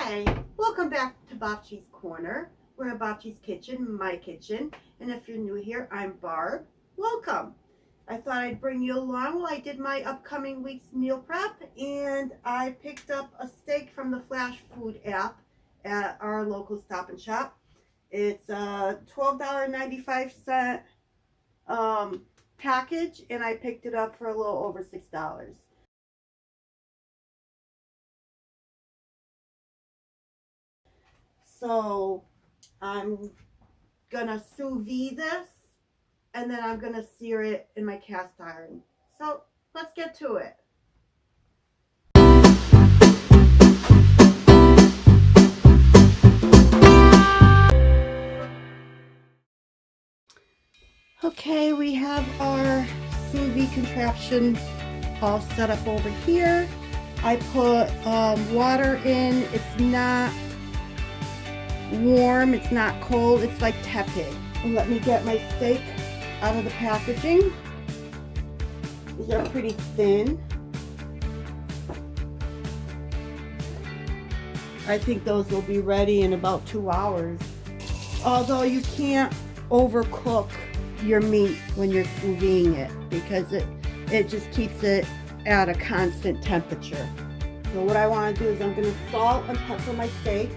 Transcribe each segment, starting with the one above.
Hi, welcome back to Babchi's Corner. We're in Babchi's kitchen, my kitchen, and if you're new here, I'm Barb. Welcome. I thought I'd bring you along while I did my upcoming week's meal prep, and I picked up a steak from the Flash Food app at our local Stop and Shop. It's a $12.95 package, and I picked it up for a little over $6. So I'm gonna sous vide this, and then I'm gonna sear it in my cast iron. So let's get to it. Okay, we have our sous vide contraption all set up over here. I put water in. It's not warm, it's not cold, it's like tepid. Let me get my steak out of the packaging. These are pretty thin. I think those will be ready in about 2 hours. Although you can't overcook your meat when you're sous videing it because it just keeps it at a constant temperature. So what I want to do is I'm going to salt and pepper my steaks.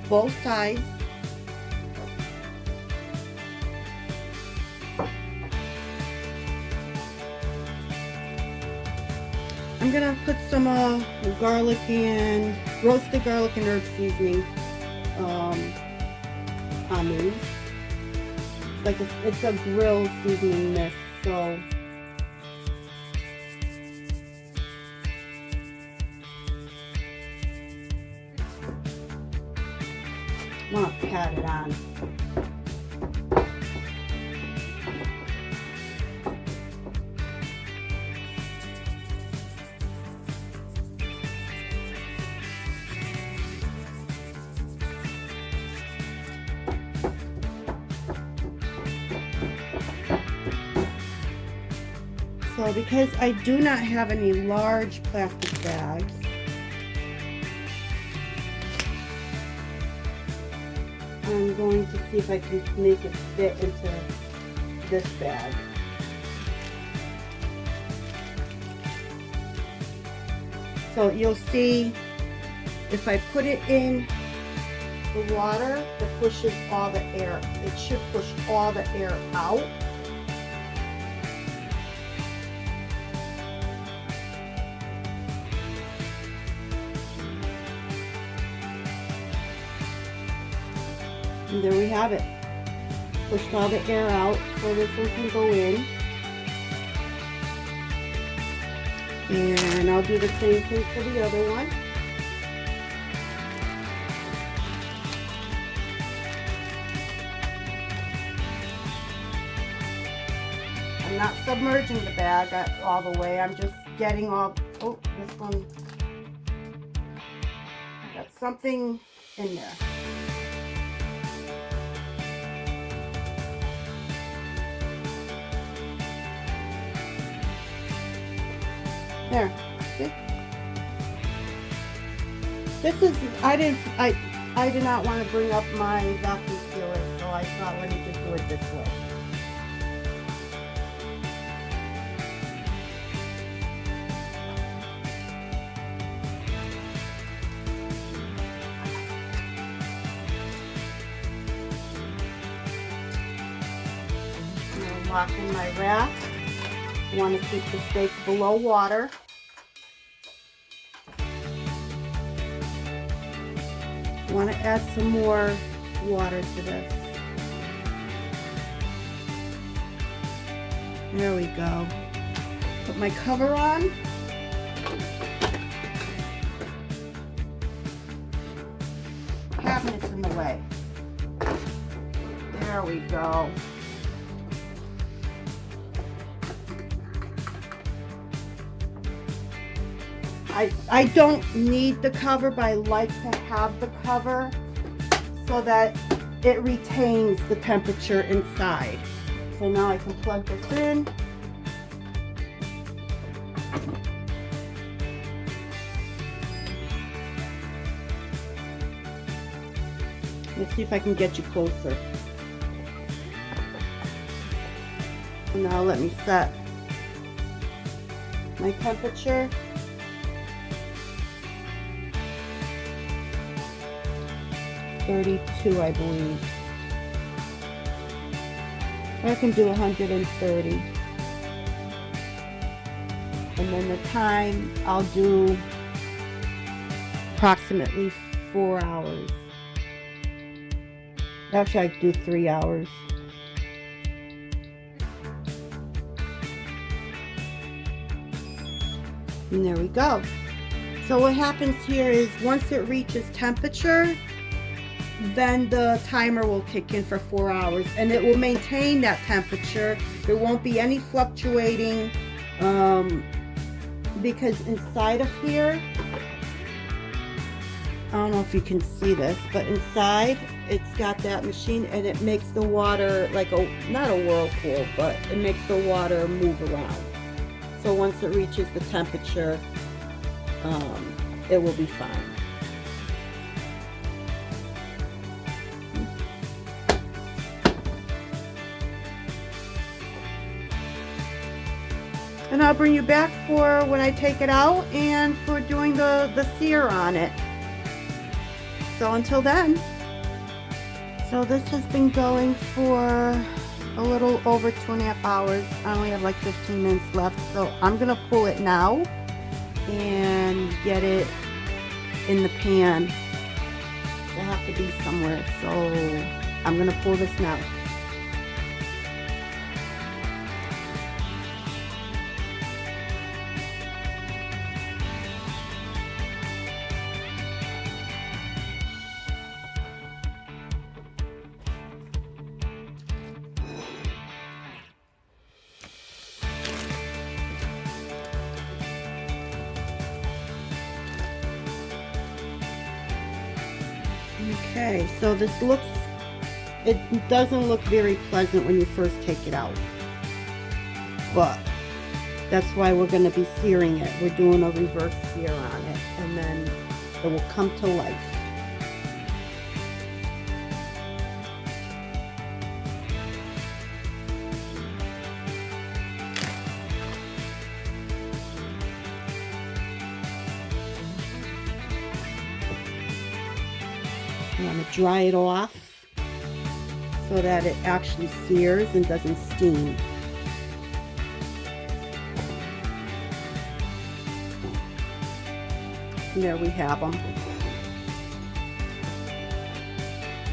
Both sides. I'm gonna put some garlic and roasted garlic and herb seasoning on these. It's a grill seasoning mix, so I want to pat it on. So because I do not have any large plastic bags, I'm going to see if I can make it fit into this bag. So you'll see if I put it in the water, it pushes all the air. It should push all the air out. And there we have it. Pushed all the air out so this one can go in. And I'll do the same thing for the other one. I'm not submerging the bag all the way. I'm just getting all, oh, this one, I got something in there. There, see? This is, I did not want to bring up my vacuum sealer, so I thought let me just do it this way. I'm going to lock in my wrap. I want to keep the steaks below water. I want to add some more water to this. There we go. Put my cover on. Cabinet's in the way. There we go. I don't need the cover, but I like to have the cover so that it retains the temperature inside. So now I can plug this in. Let's see if I can get you closer. Now let me set my temperature. .32, I believe. I can do 130. And then the time, I'll do approximately 4 hours. Actually, I could do 3 hours. And there we go. So what happens here is once it reaches temperature, then the timer will kick in for 4 hours and it will maintain that temperature. There won't be any fluctuating because inside of here, I don't know if you can see this, but inside it's got that machine and it makes the water like not a whirlpool, but it makes the water move around. So once it reaches the temperature, it will be fine. And I'll bring you back for when I take it out and for doing the sear on it. So until then. So this has been going for a little over 2.5 hours. I only have like 15 minutes left. So I'm going to pull it now and get it in the pan. I have to be somewhere. So I'm going to pull this now. Okay, so this looks, it doesn't look very pleasant when you first take it out, but that's why we're going to be searing it. We're doing a reverse sear on it, and then it will come to life. I want to dry it off so that it actually sears and doesn't steam. And there we have them.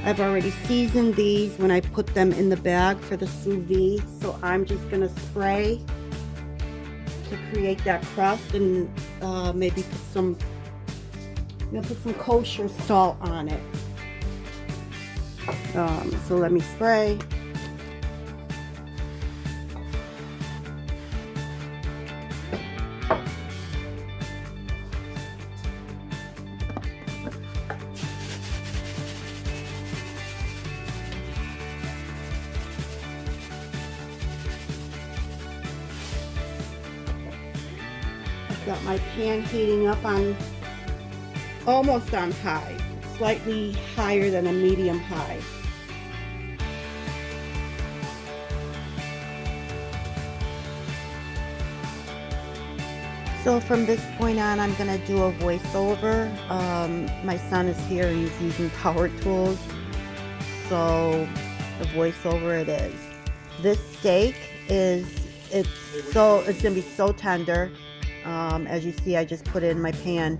I've already seasoned these when I put them in the bag for the sous vide, so I'm just going to spray to create that crust and maybe put some kosher salt on it. So let me spray. I've got my pan heating up on almost on high, slightly higher than a medium high. So from this point on, I'm going to do a voiceover. My son is here, he's using power tools, so the voiceover it is. This steak it's going to be so tender. As you see, I just put it in my pan.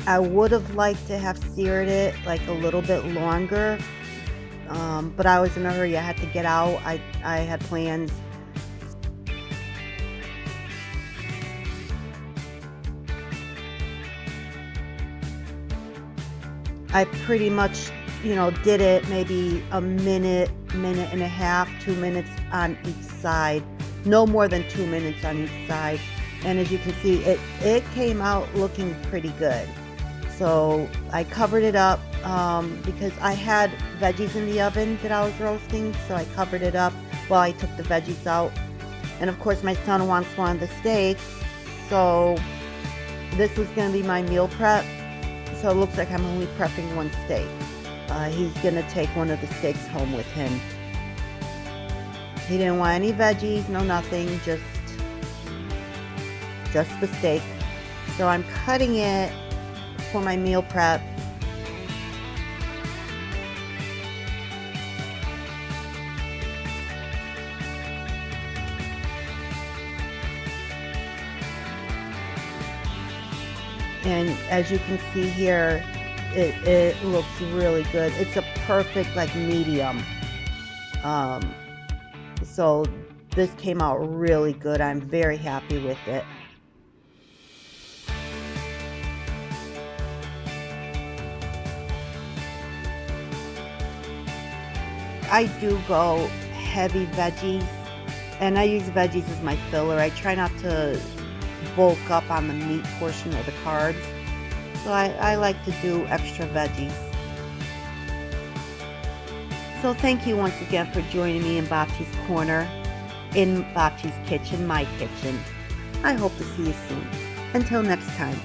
I would have liked to have seared it like a little bit longer, but I was in a hurry. I had to get out. I had plans. I pretty much, did it maybe a minute, minute and a half, 2 minutes on each side. No more than 2 minutes on each side. And as you can see, it came out looking pretty good. So I covered it up because I had veggies in the oven that I was roasting, so I covered it up while I took the veggies out. And of course my son wants one of the steaks, so this was going to be my meal prep. So it looks like I'm only prepping one steak. He's going to take one of the steaks home with him. He didn't want any veggies, no nothing, just the steak. So I'm cutting it for my meal prep. And as you can see here, it looks really good. It's a perfect like medium. So this came out really good. I'm very happy with it. I do go heavy veggies, and I use veggies as my filler. I try not to bulk up on the meat portion or the carbs, so I like to do extra veggies. So thank you once again for joining me in Babci's Corner, in Babci's Kitchen, my kitchen. I hope to see you soon. Until next time.